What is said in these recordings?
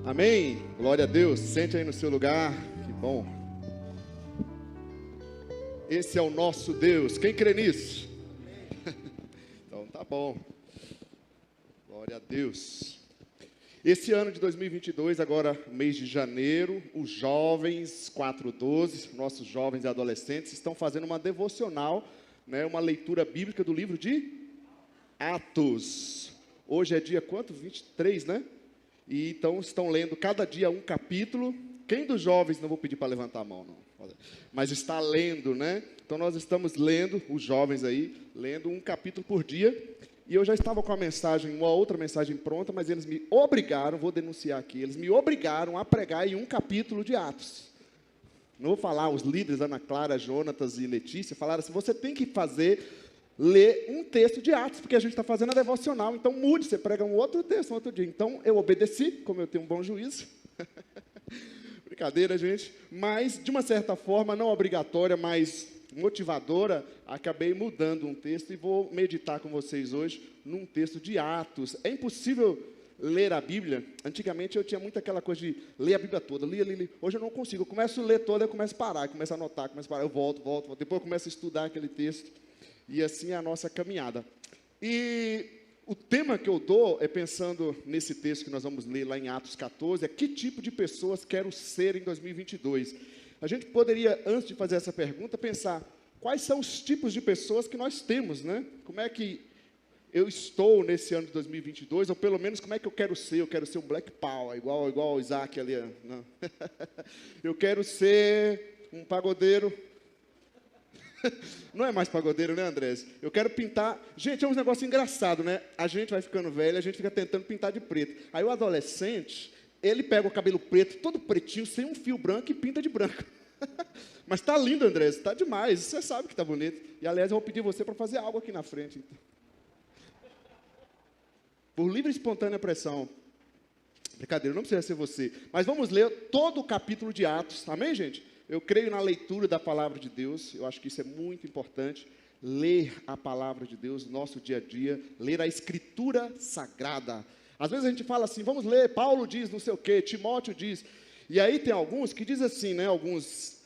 Amém? Glória a Deus. Sente aí no seu lugar. Que bom. Esse é o nosso Deus. Quem crê nisso? Então tá bom. Glória a Deus. Esse ano de 2022, agora mês de janeiro, os jovens 412, nossos jovens e adolescentes, estão fazendo uma devocional, né, uma leitura bíblica do livro de Atos. Hoje é dia quanto? 23, né? E então estão lendo cada dia um capítulo. Quem dos jovens, não vou pedir para levantar a mão, não, mas está lendo, né? Então nós estamos lendo, os jovens aí, lendo um capítulo por dia. E eu já estava com a mensagem, uma outra mensagem pronta, mas eles me obrigaram, vou denunciar aqui, eles me obrigaram a pregar em um capítulo de Atos. Não vou falar, os líderes, Ana Clara, Jonatas e Letícia, falaram assim, você tem que ler um texto de Atos, porque a gente está fazendo a devocional, então mude, você prega um outro texto, um outro dia. Então eu obedeci, como eu tenho um bom juízo. Brincadeira, gente. Mas, de uma certa forma, não obrigatória, mas motivadora, acabei mudando um texto e vou meditar com vocês hoje num texto de Atos. É impossível ler a Bíblia. Antigamente eu tinha muito aquela coisa de ler a Bíblia toda, lia. Hoje eu não consigo. Eu começo a ler toda, eu começo a parar, começo a anotar, começo a parar, eu volto. Depois eu começo a estudar aquele texto. E assim é a nossa caminhada. E o tema que eu dou é pensando nesse texto que nós vamos ler lá em Atos 14, é que tipo de pessoas quero ser em 2022. A gente poderia, antes de fazer essa pergunta, pensar quais são os tipos de pessoas que nós temos, né? Como é que eu estou nesse ano de 2022, ou pelo menos como é que eu quero ser? Eu quero ser um Black Power, igual o Isaac ali. Não. Eu quero ser um pagodeiro. Não é mais pagodeiro, né, Andrés? Eu quero pintar. Gente, é um negócio engraçado, né? A gente vai ficando velho, a gente fica tentando pintar de preto. Aí o adolescente, ele pega o cabelo preto, todo pretinho, sem um fio branco e pinta de branco. Mas tá lindo, Andrés, tá demais. Você sabe que tá bonito. E, aliás, eu vou pedir você para fazer algo aqui na frente. Então. Por livre e espontânea pressão. Brincadeira, não precisa ser você. Mas vamos ler todo o capítulo de Atos. Amém, gente? Eu creio na leitura da palavra de Deus, eu acho que isso é muito importante, ler a palavra de Deus no nosso dia a dia, ler a Escritura Sagrada. Às vezes a gente fala assim, vamos ler, Paulo diz não sei o quê, Timóteo diz, e aí tem alguns que dizem assim, né, alguns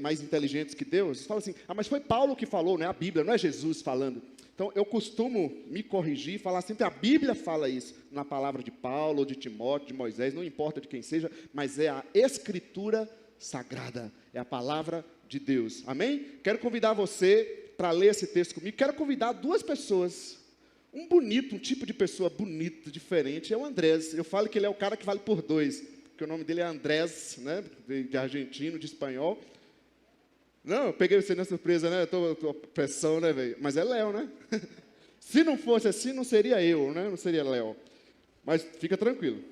mais inteligentes que Deus, falam assim, mas foi Paulo que falou, né, a Bíblia, não é Jesus falando. Então eu costumo me corrigir e falar sempre, a Bíblia fala isso, na palavra de Paulo, de Timóteo, de Moisés, não importa de quem seja, mas é a Escritura Sagrada, é a palavra de Deus, amém? Quero convidar você para ler esse texto comigo, quero convidar duas pessoas, um tipo de pessoa bonito, diferente, é o Andrés, eu falo que ele é o cara que vale por dois, porque o nome dele é Andrés, né, de argentino, de espanhol. Não, eu peguei você na surpresa, né, eu tô pressão, né, velho, mas é Léo, né? Se não fosse assim, não seria eu, né, não seria Léo, mas fica tranquilo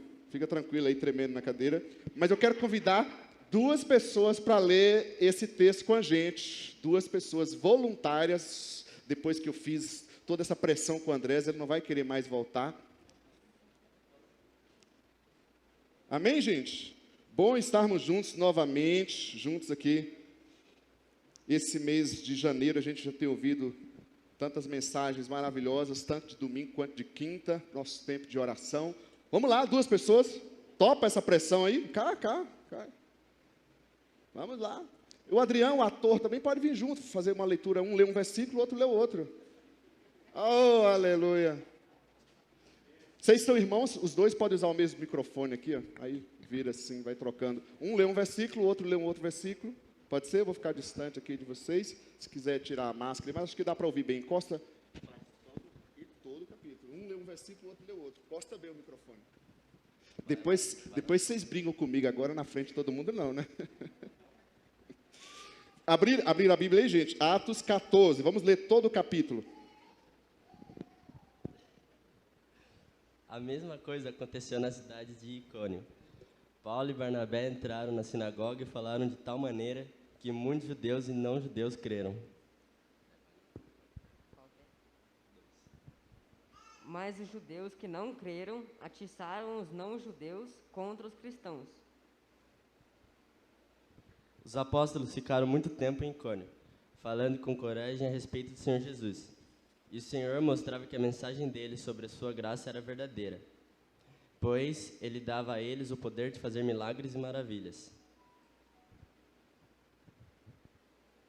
aí, tremendo na cadeira, mas eu quero convidar duas pessoas para ler esse texto com a gente, duas pessoas voluntárias, depois que eu fiz toda essa pressão com o Andrés, ele não vai querer mais voltar. Amém, gente? Bom estarmos juntos novamente, juntos aqui. Esse mês de janeiro a gente já tem ouvido tantas mensagens maravilhosas, tanto de domingo quanto de quinta, nosso tempo de oração. Vamos lá, duas pessoas, topa essa pressão aí, cá. Vamos lá. O Adriano, o ator, também pode vir junto, fazer uma leitura. Um lê um versículo, o outro lê o outro. Oh, aleluia. Vocês são irmãos, os dois podem usar o mesmo microfone aqui, ó. Aí vira assim, vai trocando. Um lê um versículo, o outro lê um outro versículo. Pode ser? Eu vou ficar distante aqui de vocês. Se quiser tirar a máscara, mas acho que dá para ouvir bem. Encosta e todo o capítulo. Um lê um versículo, o outro lê o outro. Encosta bem o microfone. Depois vocês brigam comigo, agora na frente de todo mundo não, né? Abrir a Bíblia aí, gente. Atos 14. Vamos ler todo o capítulo. A mesma coisa aconteceu na cidade de Icônio. Paulo e Barnabé entraram na sinagoga e falaram de tal maneira que muitos judeus e não-judeus creram. Mas os judeus que não creram atiçaram os não-judeus contra os cristãos. Os apóstolos ficaram muito tempo em Icônio, falando com coragem a respeito do Senhor Jesus. E o Senhor mostrava que a mensagem dele sobre a sua graça era verdadeira. pois ele dava a eles o poder de fazer milagres e maravilhas.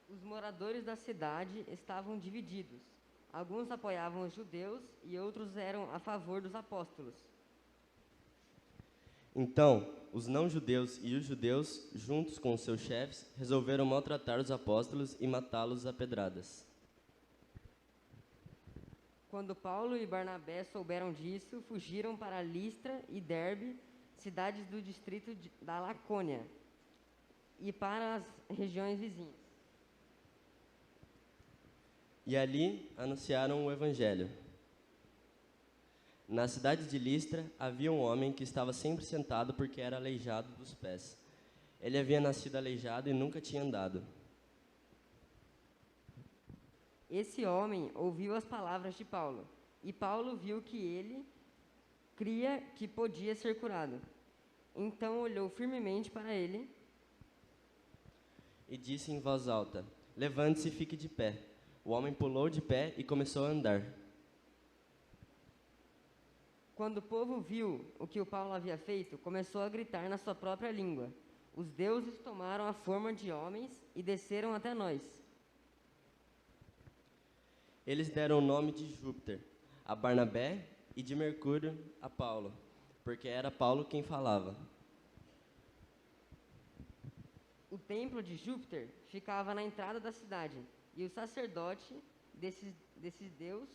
Os moradores da cidade estavam divididos. Alguns apoiavam os judeus e outros eram a favor dos apóstolos. Então, os não-judeus e os judeus, juntos com os seus chefes, resolveram maltratar os apóstolos e matá-los a pedradas. Quando Paulo e Barnabé souberam disso, fugiram para Listra e Derbe, cidades do distrito da Lacônia, e para as regiões vizinhas. E ali anunciaram o evangelho. Na cidade de Listra havia um homem que estava sempre sentado porque era aleijado dos pés. Ele havia nascido aleijado e nunca tinha andado. Esse homem ouviu as palavras de Paulo, e Paulo viu que ele cria que podia ser curado. Então olhou firmemente para ele E disse em voz alta: "Levante-se e fique de pé." O homem pulou de pé e começou a andar. Quando o povo viu o que o Paulo havia feito, começou a gritar na sua própria língua: "Os deuses tomaram a forma de homens e desceram até nós." Eles deram o nome de Júpiter a Barnabé e de Mercúrio a Paulo, porque era Paulo quem falava. O templo de Júpiter ficava na entrada da cidade, e o sacerdote desse deus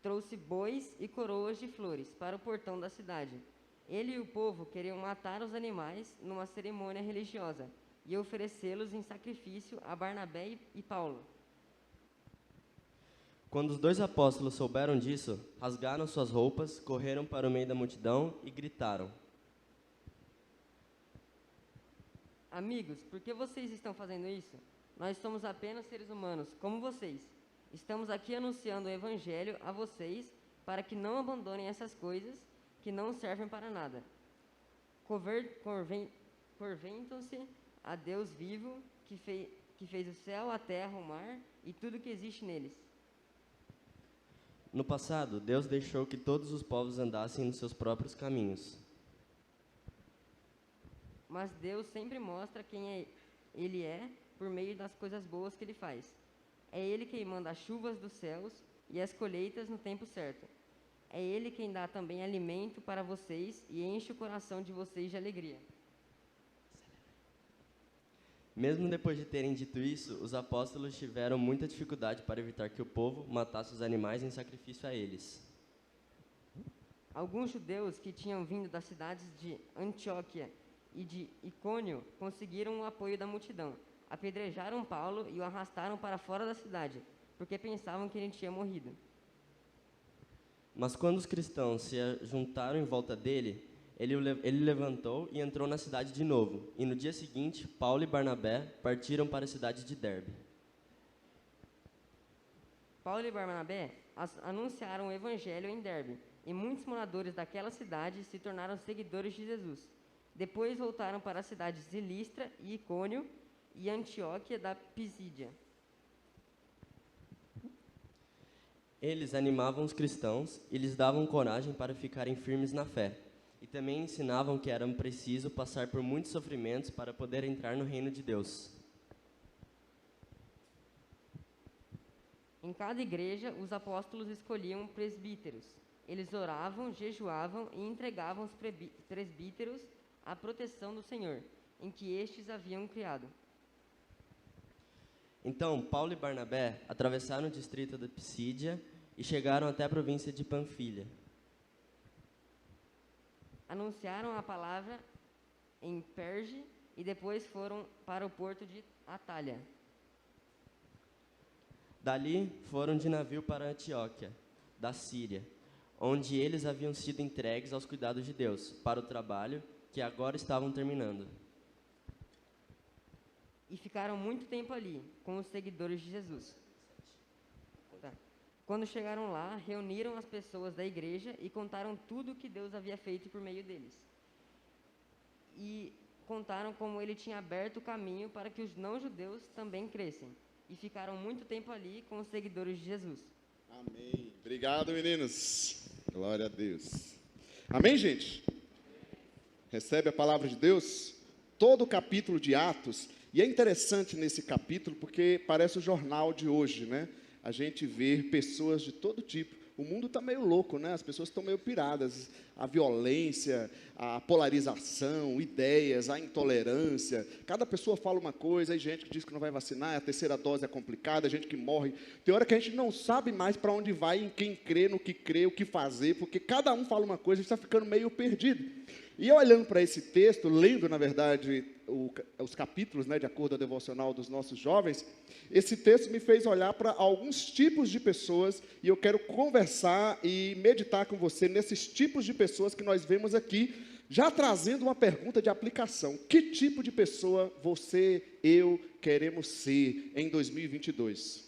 trouxe bois e coroas de flores para o portão da cidade. Ele e o povo queriam matar os animais numa cerimônia religiosa e oferecê-los em sacrifício a Barnabé e Paulo. Quando os dois apóstolos souberam disso, rasgaram suas roupas, correram para o meio da multidão e gritaram: "Amigos, por que vocês estão fazendo isso? Nós somos apenas seres humanos, como vocês. Estamos aqui anunciando o evangelho a vocês para que não abandonem essas coisas que não servem para nada. Convertam-se a Deus vivo, que fez o céu, a terra, o mar e tudo que existe neles." No passado, Deus deixou que todos os povos andassem nos seus próprios caminhos. Mas Deus sempre mostra quem Ele é por meio das coisas boas que Ele faz. É Ele quem manda as chuvas dos céus e as colheitas no tempo certo. É Ele quem dá também alimento para vocês e enche o coração de vocês de alegria. Mesmo depois de terem dito isso, os apóstolos tiveram muita dificuldade para evitar que o povo matasse os animais em sacrifício a eles. Alguns judeus que tinham vindo das cidades de Antioquia e de Icônio conseguiram o apoio da multidão. Apedrejaram Paulo e o arrastaram para fora da cidade, porque pensavam que ele tinha morrido. Mas quando os cristãos se juntaram em volta dele, ele levantou e entrou na cidade de novo. E no dia seguinte, Paulo e Barnabé partiram para a cidade de Derbe. Paulo e Barnabé anunciaram o evangelho em Derbe, e muitos moradores daquela cidade se tornaram seguidores de Jesus. Depois voltaram para as cidades de Listra e Icônio e Antioquia da Pisídia. Eles animavam os cristãos e lhes davam coragem para ficarem firmes na fé. E também ensinavam que era preciso passar por muitos sofrimentos para poder entrar no reino de Deus. Em cada igreja, os apóstolos escolhiam presbíteros. Eles oravam, jejuavam e entregavam os presbíteros à proteção do Senhor, em que estes haviam criado. Então, Paulo e Barnabé atravessaram o distrito da Pisídia e chegaram até a província de Panfilha. Anunciaram a palavra em Perge e depois foram para o porto de Atália. Dali foram de navio para Antioquia, da Síria, onde eles haviam sido entregues aos cuidados de Deus, para o trabalho que agora estavam terminando. E ficaram muito tempo ali, com os seguidores de Jesus. Quando chegaram lá, reuniram as pessoas da igreja e contaram tudo o que Deus havia feito por meio deles. E contaram como ele tinha aberto o caminho para que os não-judeus também crescem. E ficaram muito tempo ali com os seguidores de Jesus. Amém. Obrigado, meninos. Glória a Deus. Amém, gente? Recebe a palavra de Deus? Todo o capítulo de Atos, e é interessante nesse capítulo porque parece o jornal de hoje, né? A gente vê pessoas de todo tipo. O mundo está meio louco, né? As pessoas estão meio piradas. A violência, a polarização, ideias, a intolerância. Cada pessoa fala uma coisa, aí gente que diz que não vai vacinar, a terceira dose é complicada, gente que morre. Tem hora que a gente não sabe mais para onde vai, em quem crê, no que crê, o que fazer, porque cada um fala uma coisa e está ficando meio perdido. E eu olhando para esse texto, lendo, na verdade, os capítulos, né, de acordo com a devocional dos nossos jovens, esse texto me fez olhar para alguns tipos de pessoas, e eu quero conversar e meditar com você nesses tipos de pessoas que nós vemos aqui, já trazendo uma pergunta de aplicação. Que tipo de pessoa você, eu, queremos ser em 2022?